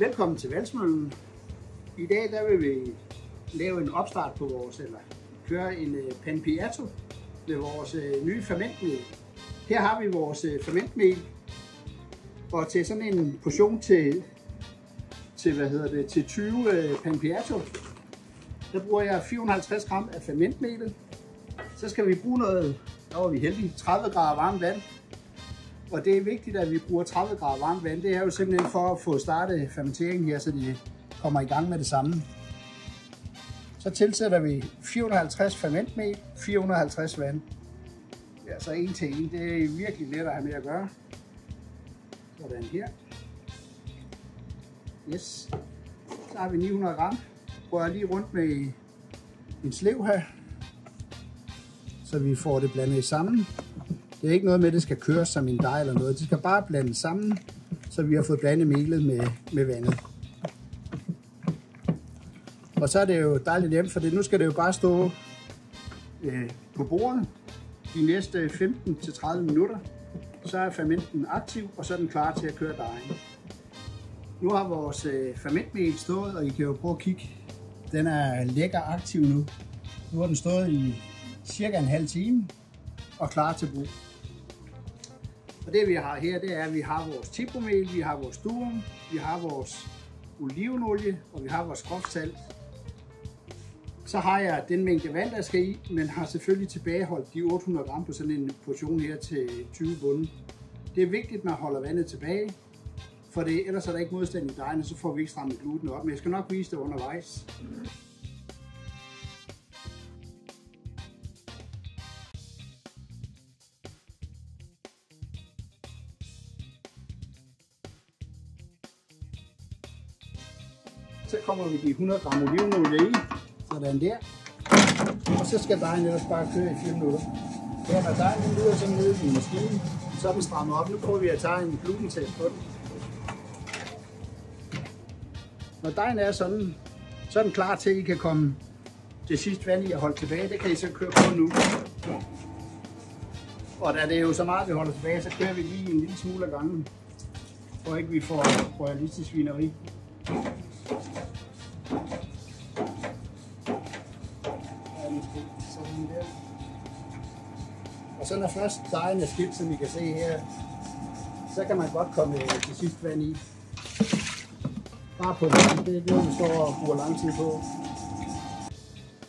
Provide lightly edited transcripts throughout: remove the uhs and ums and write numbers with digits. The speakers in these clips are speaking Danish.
Velkommen til Valsmøllen. I dag der vil vi lave en opstart på vores, eller køre en pan piatto med vores nye fermentmel. Her har vi vores fermentmel, og til sådan en portion til 20 pan piatto, der bruger jeg 450 gram af fermentmelet. Så skal vi bruge noget, der var vi heldige, 30 grader varmt vand. Og det er vigtigt, at vi bruger 30 grader varmt vand. Det er jo simpelthen for at få startet fermenteringen her, så de kommer i gang med det samme. Så tilsætter vi 450 fermentmel, 450 vand. Det er altså 1 til 1. Det er virkelig let at have med at gøre. Sådan her. Yes. Så har vi 900 gram. Rører lige rundt med en slev her, så vi får det blandet sammen. Det er ikke noget med, at det skal køres som en dej eller noget. Det skal bare blandes sammen, så vi har fået blandet melet med vandet. Og så er det jo dejligt nemt, for nu skal det jo bare stå på bordet de næste 15-30 minutter. Så er fermenten aktiv, og så er den klar til at køre dejen. Nu har vores fermentmel stået, og I kan jo prøve at kigge. Den er lækker aktiv nu. Nu har den stået i cirka en halv time og klar til brug. Og det vi har her, det er, at vi har vores citromel, vi har vores durum, vi har vores olivenolie, og vi har vores groft salt. Så har jeg den mængde vand, der skal i, men har selvfølgelig tilbageholdt de 800 gram på sådan en portion her til 20 bunden. Det er vigtigt, at man holder vandet tilbage, for ellers er der ikke modstand i dejen, og så får vi ikke strammet gluten op. Men jeg skal nok vise det undervejs. Så kommer vi de 100 gram olivenolie i, sådan der. Og så skal dejen ellers bare køre i 4 minutter. Her når dejen lyder sådan nede i maskinen, så er den strammet op. Nu prøver vi at tage en glutentest på den. Når dejen er sådan, så er den klar til, at I kan komme det sidste vand i at holde tilbage. Det kan I så køre på nu. Og da det er jo så meget, vi holder tilbage, så kører vi lige en lille smule af gangen, for ikke vi får royalistisk svineri. Og så når først dejen er skidt, som I kan se her, så kan man godt komme til sidst vand i. Bare på vand, det er det, vi står og bruger lang tid på.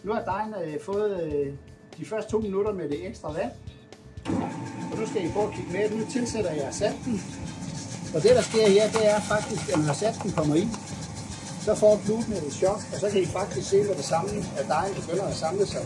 Nu har dejen fået de første 2 minutter med det ekstra vand. Og nu skal I prøve at kigge med. Nu tilsætter jeg salten. Og det der sker her, det er faktisk, at når salten kommer i, så får gluten et chok, og så kan I faktisk se med det samme, at dejen begynder at samle sig.